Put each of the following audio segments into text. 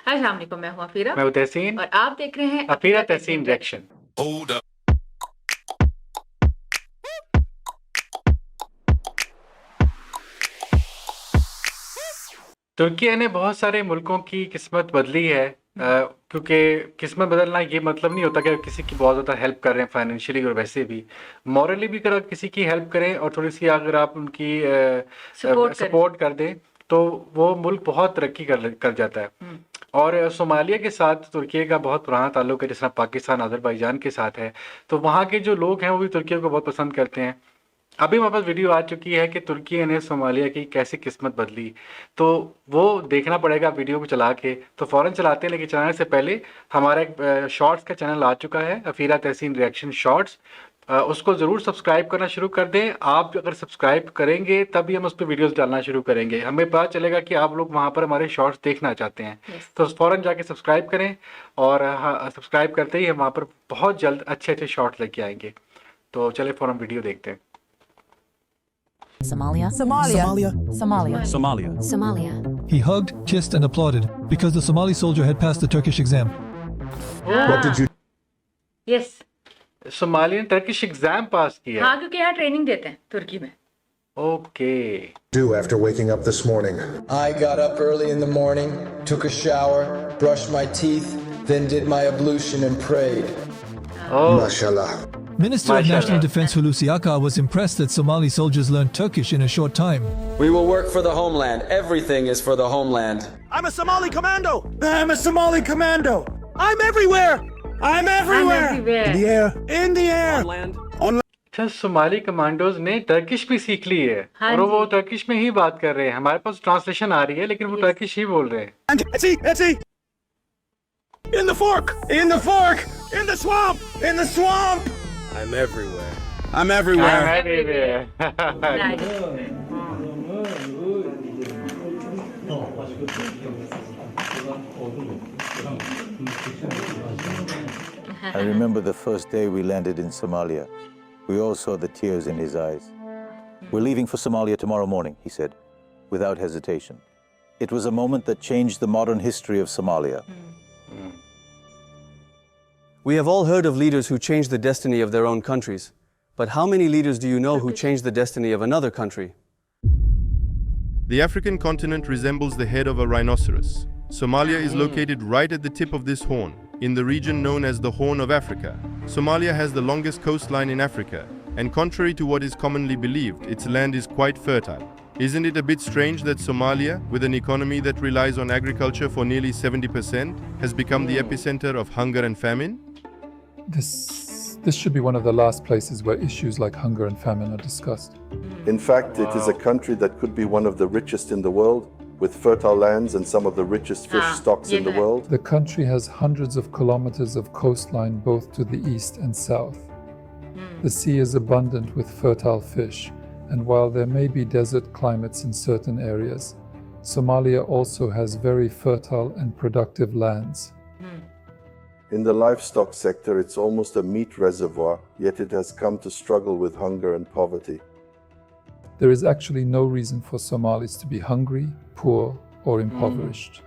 अस्सलाम वालेकुम, मैं हूँ अफीरा मैं हूं तहसीन और आप देख रहे हैं अफीरा तहसीन रिएक्शन। तुर्की ने बहुत सारे मुल्कों की किस्मत बदली है, क्योंकि किस्मत बदलना ये मतलब नहीं होता कि किसी की बहुत ज़्यादा हेल्प कर रहे हैं फाइनेंशियली, और वैसे भी मॉरली भी अगर किसी की हेल्प करें और थोड़ी सी अगर आप उनकी सपोर्ट कर दें तो वो मुल्क बहुत तरक्की कर जाता है। और सोमालिया के साथ तुर्की का बहुत पुराना ताल्लुक है, जिस तरह पाकिस्तान अजरबैजान के साथ है। तो वहाँ के जो लोग हैं वो भी तुर्की को बहुत पसंद करते हैं। अभी हमारे पास वीडियो आ चुकी है कि तुर्की ने सोमालिया की कैसी किस्मत बदली, तो वो देखना पड़ेगा वीडियो को चला के। तो फ़ौरन चलाते हैं, लेकिन चलाने से पहले हमारा एक शॉर्ट्स का चैनल आ चुका है, अफीरा तहसीन रिएक्शन शॉर्ट्स। उसको ज़रूर सब्सक्राइब करना शुरू कर दें। आप अगर सब्सक्राइब करेंगे तभी हम उस पर वीडियोज़ डालना शुरू करेंगे, हमें पता चलेगा कि आप लोग वहाँ पर हमारे शॉर्ट्स देखना चाहते हैं। तो फ़ौरन जाके सब्सक्राइब करें, और सब्सक्राइब करते ही हम वहाँ पर बहुत जल्द अच्छे अच्छे शॉर्ट्स लेके आएंगे। तो चले फ़ौरन वीडियो देखते हैं। Somalia. He hugged, kissed, and applauded because the Somali soldier had passed the Turkish exam. What did you? Yes. Somalia ने टर्किश एग्जाम पास किया। हाँ, क्योंकि यहाँ ट्रेनिंग देते हैं तुर्की में। Okay. Do after waking up this morning? I got up early in the morning, took a shower, brushed my teeth, then did my ablution and prayed. Oh. Mashallah. Minister of National Defense Hulusi Akar was impressed that Somali soldiers learned Turkish in a short time. We will work for the homeland. Everything is for the homeland. I'm a Somali commando. I'm a Somali commando. I'm everywhere. I'm everywhere. In the air. In the air. On land. On land. अच्छा, Somali commandos ने Turkish भी सीख ली है, और वो Turkish में ही बात कर रहे हैं। हमारे पास ट्रांसलेशन आ रही है, लेकिन वो टर्किश ही बोल रहे हैं। Etsi. In the fork. In the fork. In the swamp. In the swamp. I'm everywhere. I'm everywhere. I'm everywhere. I remember the first day we landed in Somalia. We all saw the tears in his eyes. We're leaving for Somalia tomorrow morning, he said, without hesitation. It was a moment that changed the modern history of Somalia. We have all heard of leaders who changed the destiny of their own countries. But how many leaders do you know who changed the destiny of another country? The African continent resembles the head of a rhinoceros. Somalia is located right at the tip of this horn, in the region known as the Horn of Africa. Somalia has the longest coastline in Africa, and contrary to what is commonly believed, its land is quite fertile. Isn't it a bit strange that Somalia, with an economy that relies on agriculture for nearly 70%, has become the epicenter of hunger and famine? This should be one of the last places where issues like hunger and famine are discussed. In fact, it is a country that could be one of the richest in the world, with fertile lands and some of the richest fish stocks in the world. The country has hundreds of kilometers of coastline both to the east and south. The sea is abundant with fertile fish, and while there may be desert climates in certain areas, Somalia also has very fertile and productive lands. In the livestock sector, it's almost a meat reservoir, yet it has come to struggle with hunger and poverty. There is actually no reason for Somalis to be hungry, poor, or impoverished.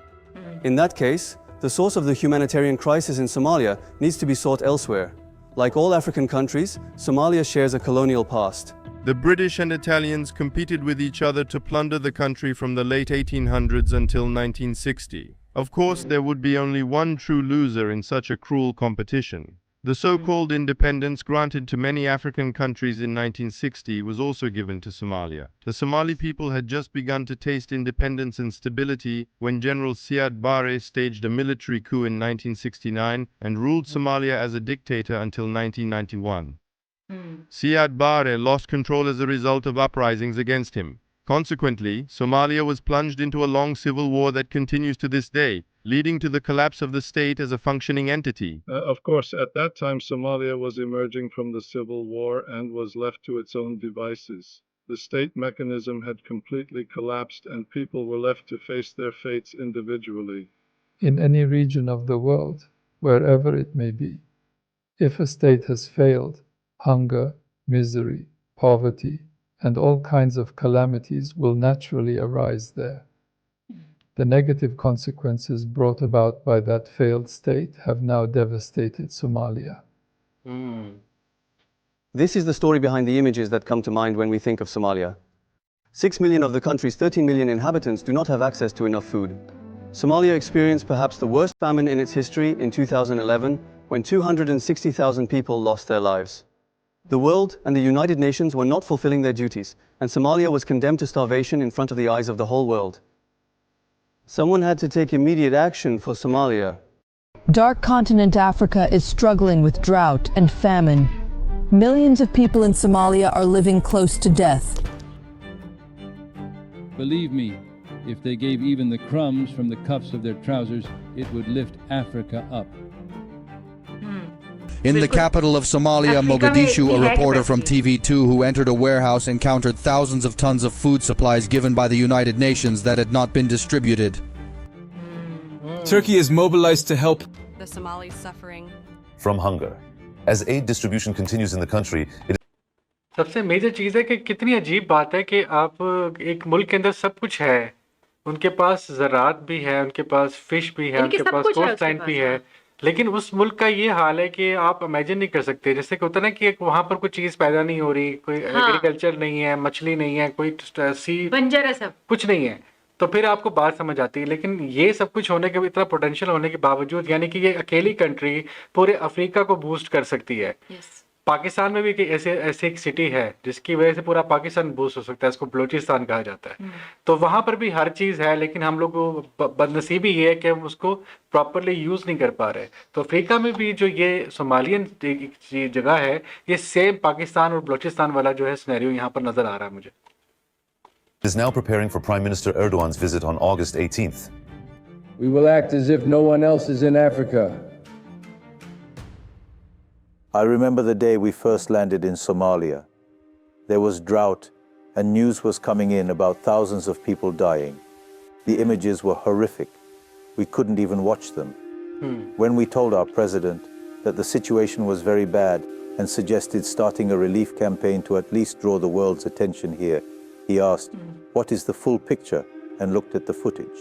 In that case, the source of the humanitarian crisis in Somalia needs to be sought elsewhere. Like all African countries, Somalia shares a colonial past. The British and Italians competed with each other to plunder the country from the late 1800s until 1960. Of course, there would be only one true loser in such a cruel competition. The so-called independence granted to many African countries in 1960 was also given to Somalia. The Somali people had just begun to taste independence and stability when General Siad Barre staged a military coup in 1969 and ruled Somalia as a dictator until 1991. Siad Barre lost control as a result of uprisings against him. Consequently, Somalia was plunged into a long civil war that continues to this day, leading to the collapse of the state as a functioning entity. Of course, at that time, Somalia was emerging from the civil war and was left to its own devices. The state mechanism had completely collapsed and people were left to face their fates individually. In any region of the world, wherever it may be, if a state has failed, hunger, misery, poverty, and all kinds of calamities will naturally arise there. The negative consequences brought about by that failed state have now devastated Somalia. This is the story behind the images that come to mind when we think of Somalia. 6 million of the country's 13 million inhabitants do not have access to enough food. Somalia experienced perhaps the worst famine in its history in 2011, when 260,000 people lost their lives. The world and the United Nations were not fulfilling their duties, and Somalia was condemned to starvation in front of the eyes of the whole world. Someone had to take immediate action for Somalia. Dark continent Africa is struggling with drought and famine. Millions of people in Somalia are living close to death. Believe me, if they gave even the crumbs from the cuffs of their trousers, it would lift Africa up. In the capital of Somalia, Mogadishu, a reporter from TV2 who entered a warehouse encountered thousands of tons of food supplies given by the United Nations that had not been distributed. Turkey is mobilized to help the Somalis suffering from hunger. As aid distribution continues in the country, सबसे major चीज़ है कि कितनी अजीब बात है कि आप एक मुल्क के अंदर सब कुछ है, उनके पास ज़राअत भी है, उनके पास फिश भी है, उनके पास कोस्ट लाइन भी है, लेकिन उस मुल्क का ये हाल है कि आप इमेजिन नहीं कर सकते। जैसे कि होता है ना कि वहाँ पर कोई चीज़ पैदा नहीं हो रही, कोई एग्रीकल्चर नहीं है, मछली नहीं है, कोई सी बंजर है, सब कुछ नहीं है, तो फिर आपको बात समझ आती है। लेकिन ये सब कुछ होने के, इतना पोटेंशियल होने के बावजूद, यानी कि ये अकेली कंट्री पूरे अफ्रीका को बूस्ट कर सकती है। पाकिस्तान में भी ऐसे एक सिटी है जिसकी वजह से पूरा पाकिस्तान बूस्ट हो सकता है, इसको बलूचिस्तान कहा जाता है। तो वहां पर भी हर चीज है, लेकिन हम लोग को बदनसीबी ये है कि हम उसको प्रॉपरली यूज नहीं कर पा रहे। तो अफ्रीका में भी जो ये सोमालियन जगह है, ये सेम पाकिस्तान और बलूचिस्तान वाला जो है सिनेरियो यहाँ पर नजर आ रहा है मुझे। is now preparing for Prime Minister Erdogan's visit on August 18th. We will act as if no one else is in Africa. I remember the day we first landed in Somalia. There was drought, and news was coming in about thousands of people dying. The images were horrific. We couldn't even watch them. When we told our president that the situation was very bad and suggested starting a relief campaign to at least draw the world's attention here, he asked, "What is the full picture?" and looked at the footage.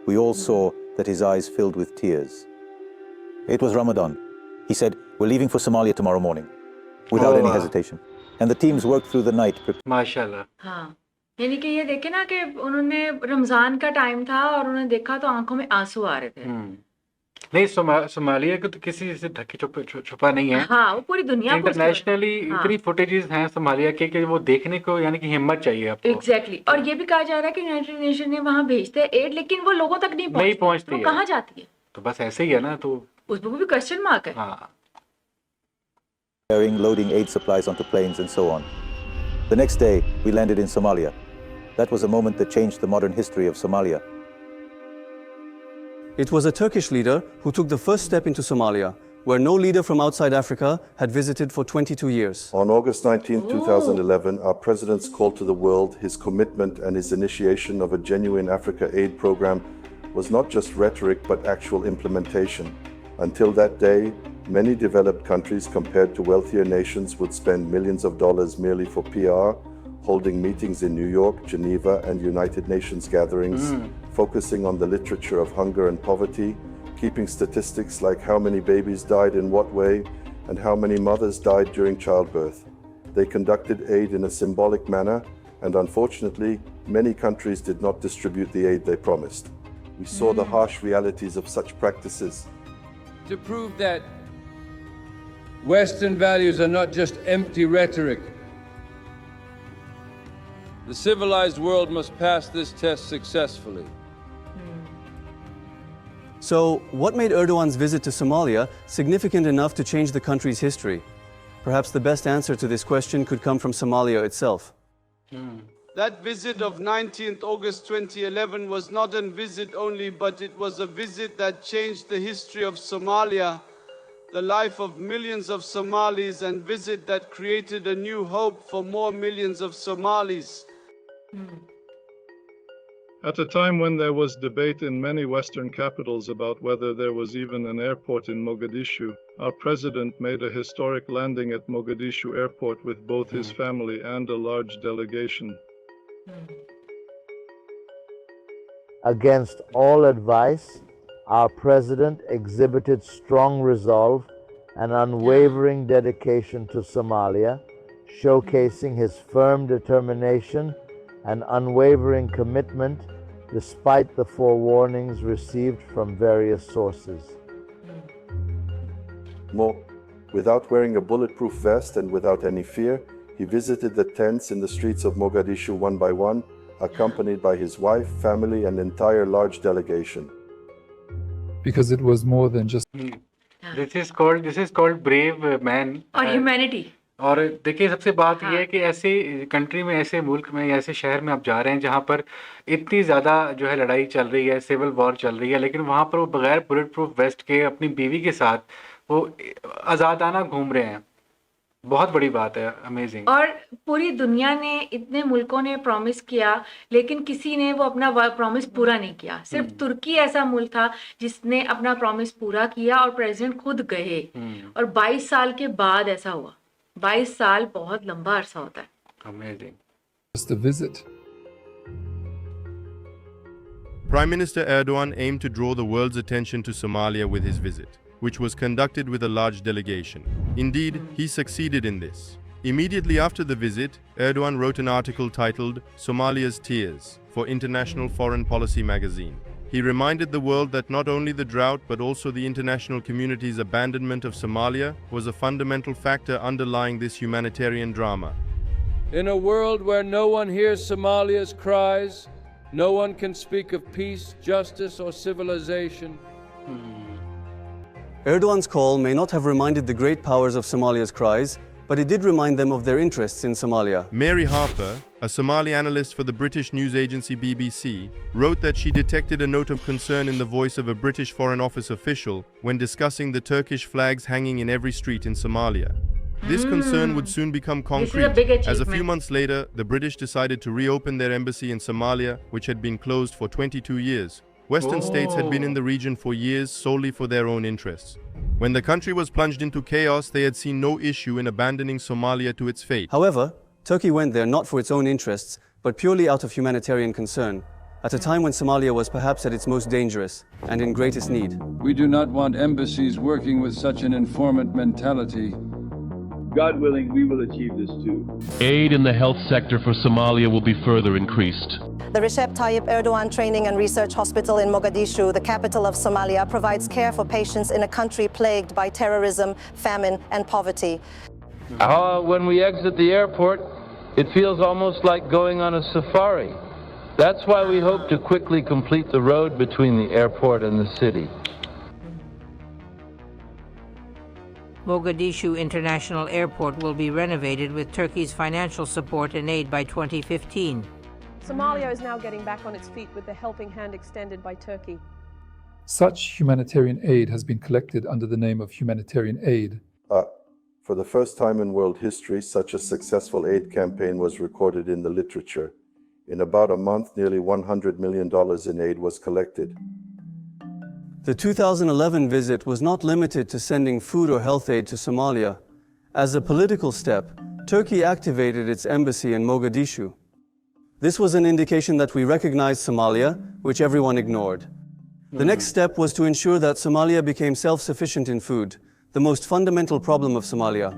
We all saw that his eyes filled with tears. It was Ramadan. He said, "We're leaving for Somalia tomorrow morning," without any hesitation. And the teams worked through the night. माशाल्लाह। हाँ, यानी कि ये देखे ना कि उन्होंने रमजान का टाइम था और उन्होंने देखा तो आंखों में आंसू आ रहे थे। नहीं, सोमालिया को तो किसी से ढके छुपा नहीं है। हाँ, वो पूरी दुनिया को इंटरनेशनली इतनी फुटेजेस हैं सोमालिया के कि वो देखने को, यानी कि हिम्मत चाहिए आपको। एग्जैक्टली। और ये भी कहा जा रहा है कि यूनाइटेड नेशन ने वहाँ भेजते हैं एड, लेकिन वो लोगों तक नहीं पहुँचती। वो कहाँ जाती है? तो बस ऐसे ही है ना, तो उस पर भी क्वेश्चन मार्क है। हाँ। Loading aid supplies onto planes and so on. The next day, we landed in Somalia. That was a moment that changed the modern history of Somalia. It was a Turkish leader who took the first step into Somalia, where no leader from outside Africa had visited for 22 years. On August 19, 2011, our president's call to the world, his commitment and his initiation of a genuine Africa aid program was not just rhetoric but actual implementation. Until that day, many developed countries compared to wealthier nations would spend millions of dollars merely for PR, holding meetings in New York, Geneva, and United Nations gatherings, focusing on the literature of hunger and poverty, keeping statistics like how many babies died in what way, and how many mothers died during childbirth. They conducted aid in a symbolic manner, and unfortunately, many countries did not distribute the aid they promised. We saw the harsh realities of such practices. To prove that Western values are not just empty rhetoric, the civilized world must pass this test successfully. So, what made Erdogan's visit to Somalia significant enough to change the country's history? Perhaps the best answer to this question could come from Somalia itself. That visit of 19th August 2011 was not a visit only, but it was a visit that changed the history of Somalia, the life of millions of Somalis, and visit that created a new hope for more millions of Somalis. At a time when there was debate in many Western capitals about whether there was even an airport in Mogadishu, our president made a historic landing at Mogadishu airport with both his Hmm. family and a large delegation. नहीं, Somalia के तो किसी से ढके छुपा नहीं है, लेकिन At a time when there was debate in many Western capitals about whether there was even an airport in Mogadishu, our president made a historic landing at Mogadishu airport with both his family and a large delegation. Against all advice, our president exhibited strong resolve and unwavering dedication to Somalia, showcasing his firm determination and unwavering commitment despite the forewarnings received from various sources. More, without wearing a bulletproof vest and without any fear, he visited the tents in the streets of Mogadishu one by one, accompanied by his wife, family, and entire large delegation. Because it was more than just This is called brave man. और humanity. और देखिए सबसे बात ये है कि ऐसे country में, ऐसे मुल्क में, ऐसे शहर में आप जा रहे हैं जहाँ पर इतनी ज़्यादा जो है लड़ाई चल रही है, सिविल वॉर चल रही है, लेकिन वहाँ पर वो बगैर बुलेट प्रूफ वेस्ट के अपनी बीवी के साथ वो आज़ादाना घूम रहे हैं. बहुत बड़ी बात है, अमेजिंग. और पूरी दुनिया ने, इतने मुल्कों ने प्रॉमिस किया, लेकिन किसी ने वो अपना प्रॉमिस पूरा नहीं किया. सिर्फ तुर्की ऐसा मुल्क था जिसने अपना प्रॉमिस पूरा किया और प्रेसिडेंट खुद गए. और 22 साल के बाद ऐसा हुआ. 22 साल बहुत लंबा अरसा होता है. Amazing. just a visit. Prime Minister Erdogan aimed to draw the world's attention to Somalia with his visit, which was conducted with a large delegation. Indeed, he succeeded in this. Immediately after the visit, Erdogan wrote an article titled Somalia's Tears for International Foreign Policy magazine. He reminded the world that not only the drought but also the international community's abandonment of Somalia was a fundamental factor underlying this humanitarian drama. In a world where no one hears Somalia's cries, no one can speak of peace, justice, or civilization. Erdogan's call may not have reminded the great powers of Somalia's cries, but it did remind them of their interests in Somalia. Mary Harper, a Somali analyst for the British news agency BBC, wrote that she detected a note of concern in the voice of a British Foreign Office official when discussing the Turkish flags hanging in every street in Somalia. This concern would soon become concrete, as a few months later, the British decided to reopen their embassy in Somalia, which had been closed for 22 years. Western states had been in the region for years solely for their own interests. When the country was plunged into chaos, they had seen no issue in abandoning Somalia to its fate. However, Turkey went there not for its own interests, but purely out of humanitarian concern, at a time when Somalia was perhaps at its most dangerous and in greatest need. We do not want embassies working with such an informant mentality. God willing, we will achieve this too. Aid in the health sector for Somalia will be further increased. The Recep Tayyip Erdogan Training and Research Hospital in Mogadishu, the capital of Somalia, provides care for patients in a country plagued by terrorism, famine, and poverty. When we exit the airport, it feels almost like going on a safari. That's why we hope to quickly complete the road between the airport and the city. Mogadishu International Airport will be renovated with Turkey's financial support and aid by 2015. Somalia is now getting back on its feet with the helping hand extended by Turkey. Such humanitarian aid has been collected under the name of humanitarian aid. For the first time in world history, such a successful aid campaign was recorded in the literature. In about a month, nearly $100 million in aid was collected. The 2011 visit was not limited to sending food or health aid to Somalia. As a political step, Turkey activated its embassy in Mogadishu. This was an indication that we recognized Somalia, which everyone ignored. The next step was to ensure that Somalia became self-sufficient in food, the most fundamental problem of Somalia.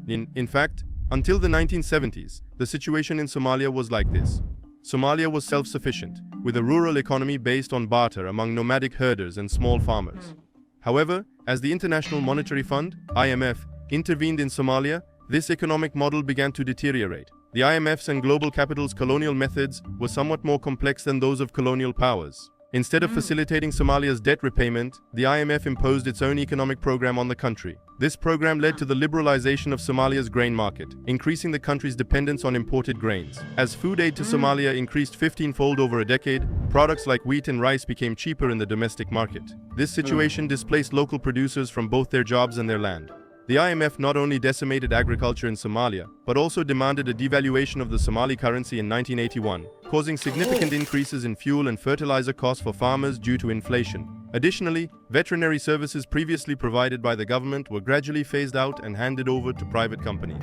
In fact, until the 1970s, the situation in Somalia was like this. Somalia was self-sufficient, with a rural economy based on barter among nomadic herders and small farmers. However, as the International Monetary Fund, IMF, intervened in Somalia, this economic model began to deteriorate. The IMF's and global capital's colonial methods were somewhat more complex than those of colonial powers. Instead of facilitating Somalia's debt repayment, the IMF imposed its own economic program on the country. This program led to the liberalization of Somalia's grain market, increasing the country's dependence on imported grains. As food aid to Somalia increased 15-fold over a decade, products like wheat and rice became cheaper in the domestic market. This situation displaced local producers from both their jobs and their land. The IMF not only decimated agriculture in Somalia, but also demanded a devaluation of the Somali currency in 1981, causing significant increases in fuel and fertilizer costs for farmers due to inflation. Additionally, veterinary services previously provided by the government were gradually phased out and handed over to private companies.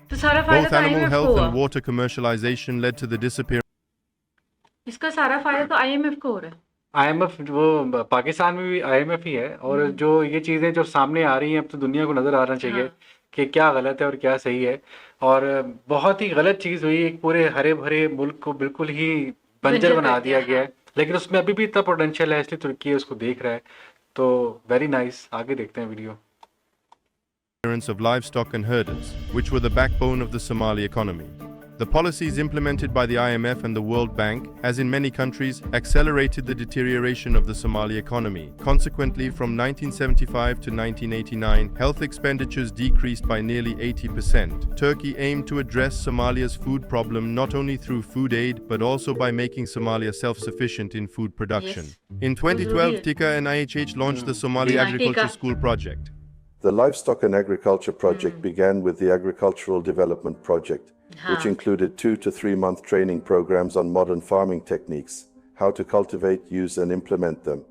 Both animal health and water commercialization led to the disappearance. इसका सारा फायदा तो IMF को हो रहा है। IMF वो पाकिस्तान में भी आईएमएफ ही है, और जो ये चीज़ें जो सामने आ रही हैं अब तो दुनिया को नज़र आना चाहिए कि क्या गलत है और क्या सही है। और बहुत ही गलत चीज़ हुई, एक पूरे हरे भरे मुल्क को बिल्कुल ही बंजर बना दिया गया है, लेकिन उसमें अभी भी इतना पोटेंशियल है, इसलिए तुर्की उसको देख रहा है। तो वेरी नाइस, आगे देखते हैं video. Of livestock and herders, which were the backbone of the Somali economy. The policies implemented by the IMF and the World Bank, as in many countries, accelerated the deterioration of the Somali economy. Consequently, from 1975 to 1989, health expenditures decreased by nearly 80%. Turkey aimed to address Somalia's food problem not only through food aid, but also by making Somalia self-sufficient in food production. In 2012, TICA and IHH launched the Somali Agriculture School Project. The Livestock and Agriculture Project began with the Agricultural Development Project, which included 2 to 3 month training programs on modern farming techniques, how to cultivate, use and implement them.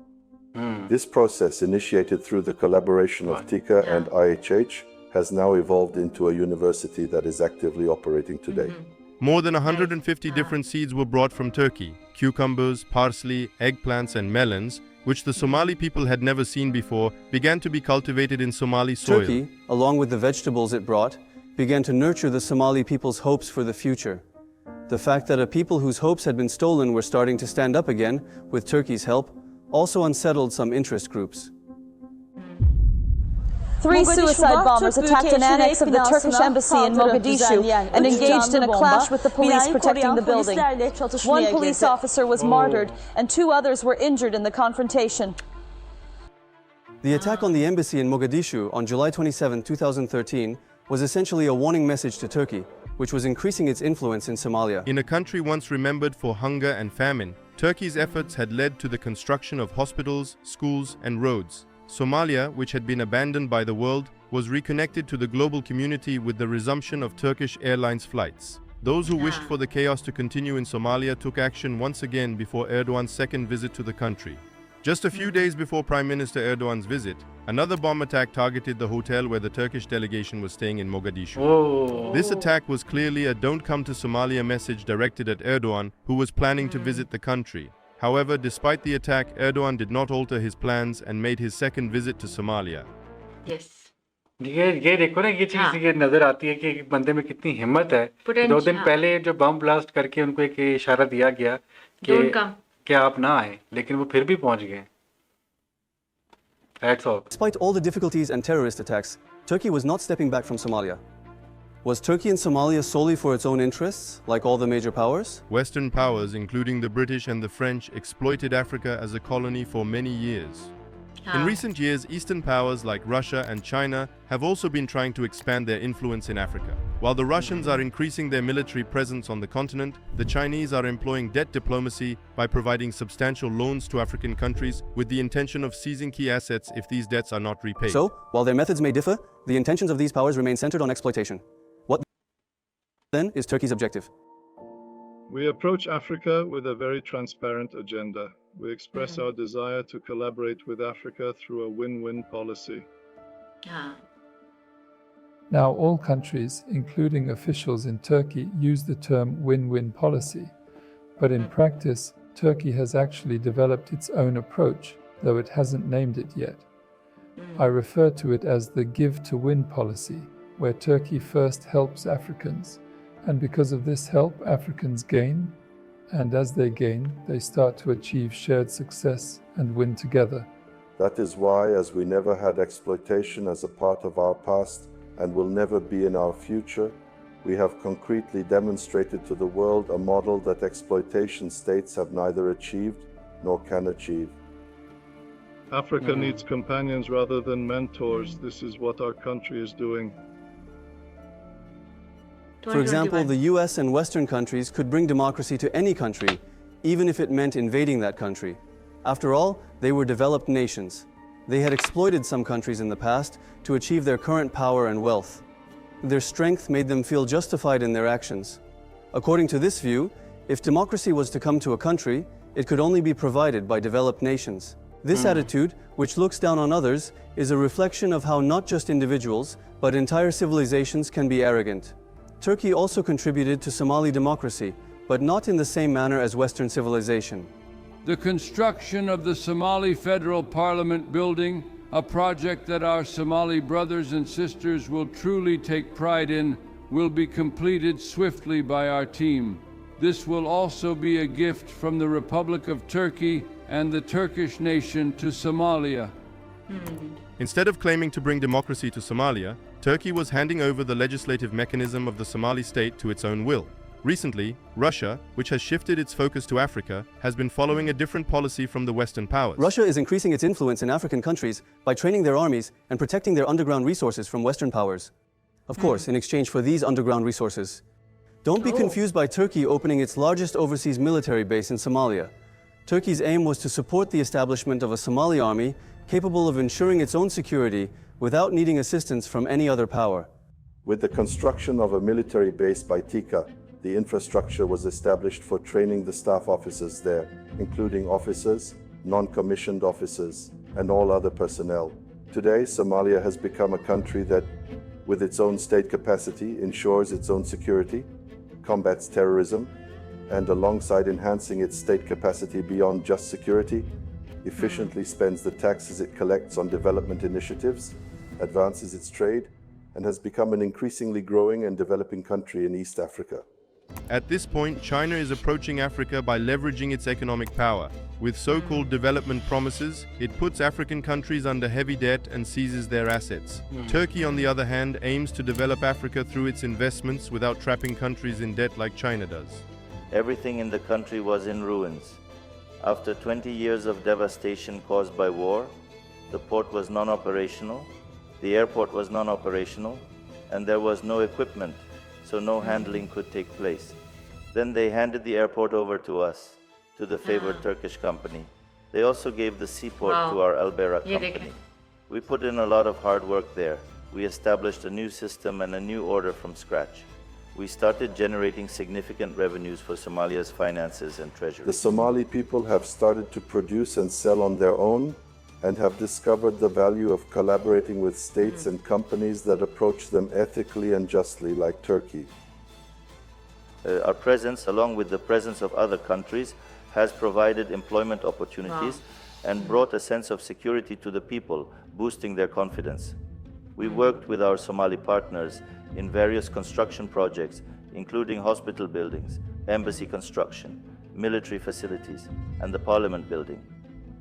This process, initiated through the collaboration of TICA and IHH, has now evolved into a university that is actively operating today. More than 150 different seeds were brought from Turkey: cucumbers, parsley, eggplants and melons, which the Somali people had never seen before, began to be cultivated in Somali soil. Turkey, along with the vegetables it brought, began to nurture the Somali people's hopes for the future. The fact that a people whose hopes had been stolen were starting to stand up again, with Turkey's help, also unsettled some interest groups. 3 suicide bombers attacked an annex of the Turkish embassy in Mogadishu and engaged in a clash with the police protecting the building. One police officer was martyred and 2 others were injured in the confrontation. The attack on the embassy in Mogadishu on July 27, 2013 was essentially a warning message to Turkey, which was increasing its influence in Somalia. In a country once remembered for hunger and famine, Turkey's efforts had led to the construction of hospitals, schools and roads. Somalia, which had been abandoned by the world, was reconnected to the global community with the resumption of Turkish Airlines flights. Those who wished for the chaos to continue in Somalia took action once again before Erdogan's second visit to the country. Just a few days before Prime Minister Erdogan's visit, another bomb attack targeted the hotel where the Turkish delegation was staying in Mogadishu. This attack was clearly a "Don't come to Somalia" message directed at Erdogan, who was planning to visit the country. However, despite the attack, Erdogan did not alter his plans and made his second visit to Somalia. Yes. ये देखो ना, ये चीज ये नजर आती है कि बंदे में कितनी हिम्मत है। 2 दिन पहले जो बम ब्लास्ट करके उनको एक इशारा दिया गया कि आप ना आए, लेकिन वो फिर भी पहुंच गए। Hats off. Despite all the difficulties and terrorist attacks, Turkey was not stepping back from Somalia. Was Turkey in Somalia solely for its own interests, like all the major powers? Western powers, including the British and the French, exploited Africa as a colony for many years. In recent years, Eastern powers like Russia and China have also been trying to expand their influence in Africa. While the Russians are increasing their military presence on the continent, the Chinese are employing debt diplomacy by providing substantial loans to African countries with the intention of seizing key assets if these debts are not repaid. So, while their methods may differ, the intentions of these powers remain centered on exploitation. What then is Turkey's objective? We approach Africa with a very transparent agenda. We express our desire to collaborate with Africa through a win-win policy. Now, all countries, including officials in Turkey, use the term win-win policy. But in practice, Turkey has actually developed its own approach, though it hasn't named it yet. I refer to it as the give-to-win policy, where Turkey first helps Africans. And because of this help, Africans gain, and as they gain, they start to achieve shared success and win together. That is why, as we never had exploitation as a part of our past and will never be in our future, we have concretely demonstrated to the world a model that exploitation states have neither achieved nor can achieve. Africa needs companions rather than mentors. This is what our country is doing. For example, the US and Western countries could bring democracy to any country, even if it meant invading that country. After all, they were developed nations. They had exploited some countries in the past to achieve their current power and wealth. Their strength made them feel justified in their actions. According to this view, if democracy was to come to a country, it could only be provided by developed nations. This attitude, which looks down on others, is a reflection of how not just individuals, but entire civilizations can be arrogant. Turkey also contributed to Somali democracy but not in the same manner as Western civilization. The construction of the Somali Federal Parliament building, a project that our Somali brothers and sisters will truly take pride in, will be completed swiftly by our team. This will also be a gift from the Republic of Turkey and the Turkish nation to Somalia. Instead of claiming to bring democracy to Somalia, Turkey was handing over the legislative mechanism of the Somali state to its own will. Recently, Russia, which has shifted its focus to Africa, has been following a different policy from the Western powers. Russia is increasing its influence in African countries by training their armies and protecting their underground resources from Western powers. Of course, in exchange for these underground resources. Don't be confused by Turkey opening its largest overseas military base in Somalia. Turkey's aim was to support the establishment of a Somali army capable of ensuring its own security without needing assistance from any other power. With the construction of a military base by Tika, the infrastructure was established for training the staff officers there, including officers, non-commissioned officers, and all other personnel. Today, Somalia has become a country that, with its own state capacity, ensures its own security, combats terrorism, and alongside enhancing its state capacity beyond just security, efficiently spends the taxes it collects on development initiatives, advances its trade, and has become an increasingly growing and developing country in East Africa. At this point, China is approaching Africa by leveraging its economic power. With so-called development promises, it puts African countries under heavy debt and seizes their assets. Turkey, on the other hand, aims to develop Africa through its investments without trapping countries in debt like China does. Everything in the country was in ruins. After 20 years of devastation caused by war, the port was non-operational, the airport was non-operational, and there was no equipment, so no handling could take place. Then they handed the airport over to us, to the favored Turkish company. They also gave the seaport to our Albera company. We put in a lot of hard work there. We established a new system and a new order from scratch. We started generating significant revenues for Somalia's finances and treasury. The Somali people have started to produce and sell on their own and have discovered the value of collaborating with states and companies that approach them ethically and justly, like Turkey. Our presence, along with the presence of other countries, has provided employment opportunities and brought a sense of security to the people, boosting their confidence. We worked with our Somali partners in various construction projects, including hospital buildings, embassy construction, military facilities, and the parliament building.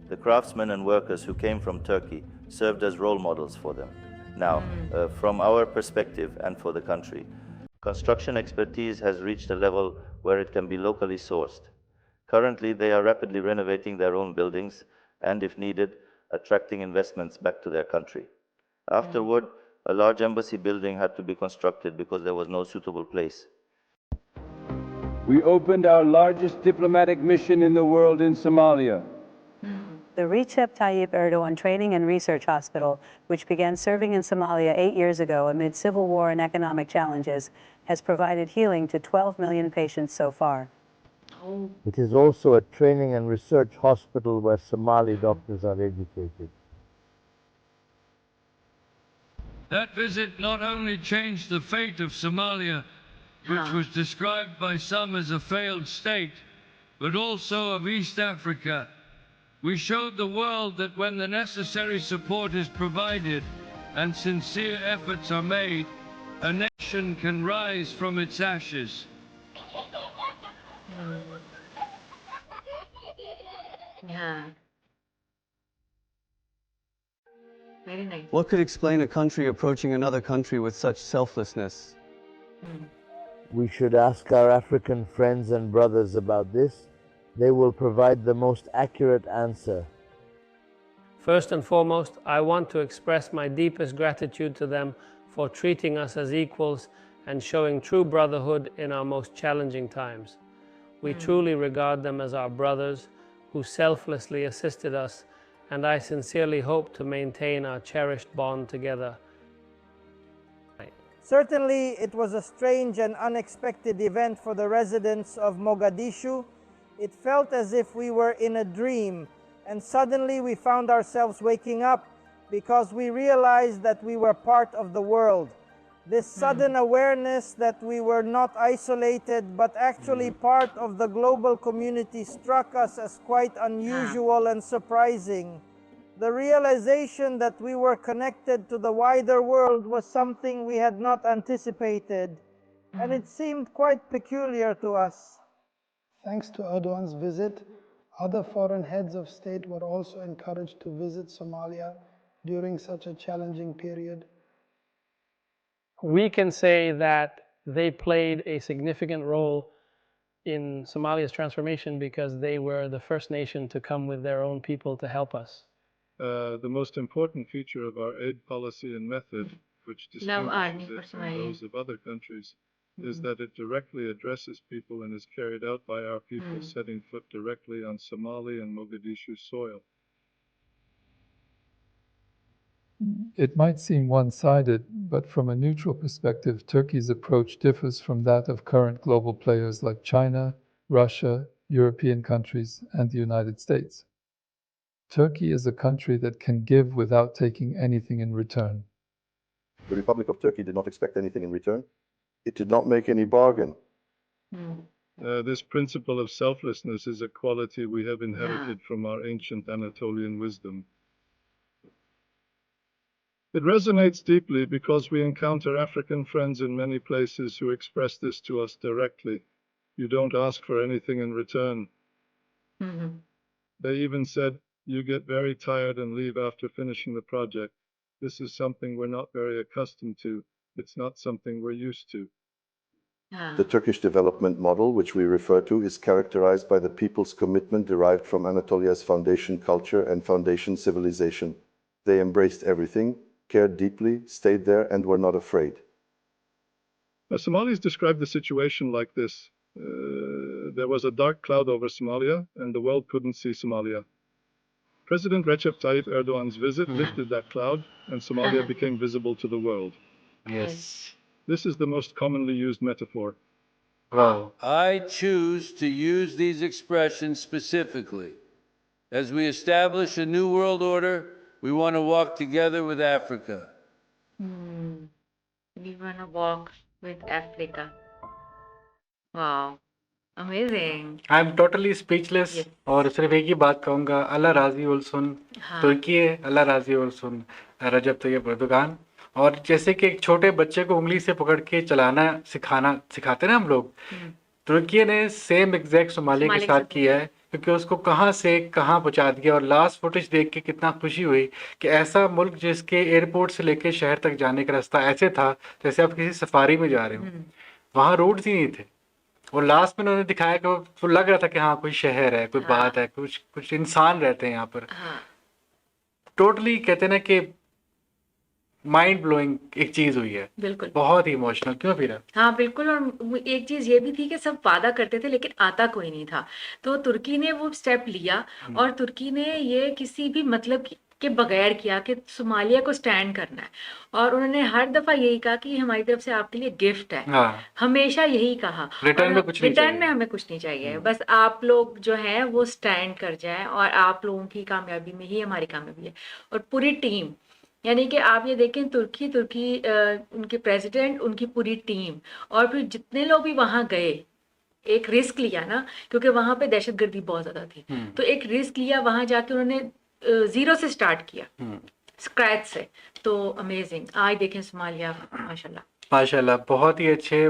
The craftsmen and workers who came from Turkey served as role models for them. Now, from our perspective and for the country, construction expertise has reached a level where it can be locally sourced. Currently, they are rapidly renovating their own buildings and, if needed, attracting investments back to their country. Afterward, a large embassy building had to be constructed because there was no suitable place. We opened our largest diplomatic mission in the world in Somalia. The Recep Tayyip Erdogan Training and Research Hospital, which began serving in Somalia 8 years ago amid civil war and economic challenges, has provided healing to 12 million patients so far. It is also a training and research hospital where Somali doctors are educated. That visit not only changed the fate of Somalia, which was described by some as a failed state, but also of East Africa. We showed the world that when the necessary support is provided and sincere efforts are made, a nation can rise from its ashes. Yeah. Very nice. What could explain a country approaching another country with such selflessness? We should ask our African friends and brothers about this. They will provide the most accurate answer. First and foremost, I want to express my deepest gratitude to them for treating us as equals and showing true brotherhood in our most challenging times. We truly regard them as our brothers who selflessly assisted us, and I sincerely hope to maintain our cherished bond together. Certainly, it was a strange and unexpected event for the residents of Mogadishu. It felt as if we were in a dream, and suddenly we found ourselves waking up because we realized that we were part of the world. This sudden awareness that we were not isolated but actually part of the global community struck us as quite unusual and surprising. The realization that we were connected to the wider world was something we had not anticipated, and it seemed quite peculiar to us. Thanks to Erdogan's visit, other foreign heads of state were also encouraged to visit Somalia during such a challenging period. We can say that they played a significant role in Somalia's transformation because they were the first nation to come with their own people to help us. The most important feature of our aid policy and method, which distinguishes it from those of other countries, is that it directly addresses people and is carried out by our people setting foot directly on Somali and Mogadishu soil. It might seem one-sided, but from a neutral perspective, Turkey's approach differs from that of current global players like China, Russia, European countries, and the United States. Turkey is a country that can give without taking anything in return. The Republic of Turkey did not expect anything in return. It did not make any bargain. This principle of selflessness is a quality we have inherited from our ancient Anatolian wisdom. It resonates deeply because we encounter African friends in many places who express this to us directly. You don't ask for anything in return. They even said, you get very tired and leave after finishing the project. This is something we're not very accustomed to. It's not something we're used to. The Turkish development model, which we refer to, is characterized by the people's commitment derived from Anatolia's foundation culture and foundation civilization. They embraced everything, cared deeply, stayed there, and were not afraid. Somalis described the situation like this. There was a dark cloud over Somalia, and the world couldn't see Somalia. President Recep Tayyip Erdogan's visit lifted that cloud, and Somalia became visible to the world. Yes. This is the most commonly used metaphor. Wow. I choose to use these expressions specifically. As we establish a new world order, we want to walk together with Africa. We want to walk with Africa. Wow. Amazing. I am totally speechless और सिर्फ एक ही बात कहूँगा, अल्लाह राजी उल सुन तुर्की है, अल्लाह राजी उल सुन रजब Tayyip Erdogan. और जैसे कि एक छोटे बच्चे को उंगली से पकड़ के चलाना सिखाते ना हम लोग, तुर्की ने सेम एग्जैक्ट सोमालिया के साथ किया है, क्योंकि उसको कहाँ से कहाँ पहुँचा दिया। और लास्ट फुटेज देख के कितना खुशी हुई कि ऐसा मुल्क जिसके एयरपोर्ट से लेके शहर तक जाने का रास्ता ऐसे था जैसे आप किसी सफारी में जा रहे हो, वहाँ रोड्स ही नहीं थे। और लास्ट में उन्होंने दिखाया कि वो लग रहा था कि हाँ कोई शहर है, कोई बात है, कुछ इंसान रहते हैं यहाँ पर। टोटली कहते हैं ना कि माइंड ब्लोइंग एक चीज हुई है, बिल्कुल बहुत ही इमोशनल। क्यों फिर? हाँ बिल्कुल। और एक चीज ये भी थी कि सब वादा करते थे लेकिन आता कोई नहीं था, तो तुर्की ने वो स्टेप लिया और तुर्की ने ये किसी भी मतलब के बगैर किया कि सोमालिया को स्टैंड करना है। और उन्होंने हर दफा यही कहा कि हमारी तरफ से आपके लिए गिफ्ट है। हमेशा यही कहा, रिटर्न में हमें कुछ नहीं चाहिए, बस आप लोग जो है वो स्टैंड कर जाए और आप लोगों की कामयाबी में ही हमारी कामयाबी है। और पूरी टीम, यानी कि आप ये देखें तुर्की उनके प्रेसिडेंट, उनकी पूरी टीम, और फिर जितने लोग भी वहां गए, एक रिस्क लिया ना, क्योंकि वहां पे दहशतगर्दी बहुत ज्यादा थी, तो एक रिस्क लिया, वहां जाके उन्होंने जीरो से स्टार्ट किया, स्क्रैच से। तो अमेजिंग। आज देखें सोमालिया, माशाल्लाह बहुत ही अच्छे,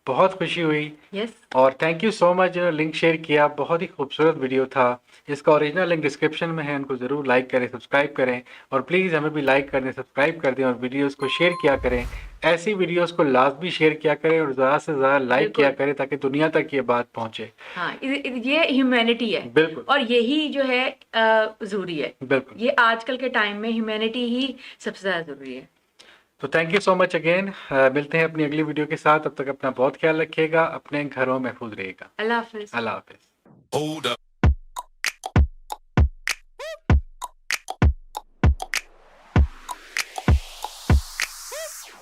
बहुत खुशी हुई। yes. और थैंक यू सो मच जिन्होंने लिंक शेयर किया, बहुत ही खूबसूरत वीडियो था। इसका ओरिजिनल लिंक डिस्क्रिप्शन में है, उनको ज़रूर लाइक करें, सब्सक्राइब करें, और प्लीज़ हमें भी लाइक कर दें, सब्सक्राइब कर दें, और वीडियोस को शेयर किया करें। ऐसी वीडियोस को लाजमी शेयर किया करें और ज़्यादा से ज़्यादा लाइक किया करें ताकि दुनिया तक ये बात पहुँचे। हाँ, ये ह्यूमैनिटी है, बिल्कुल, और यही जो है ज़रूरी है, बिल्कुल। ये आजकल के टाइम में ह्यूमैनिटी ही सबसे ज़्यादा ज़रूरी है। तो thank you so much again. मिलते हैं अपनी अगली वीडियो के साथ। तब तक अपना बहुत ख्याल रखिएगा, अपने घरों में महफूज रहिएगा। अल्लाह हाफिज़। अल्लाह हाफिज़।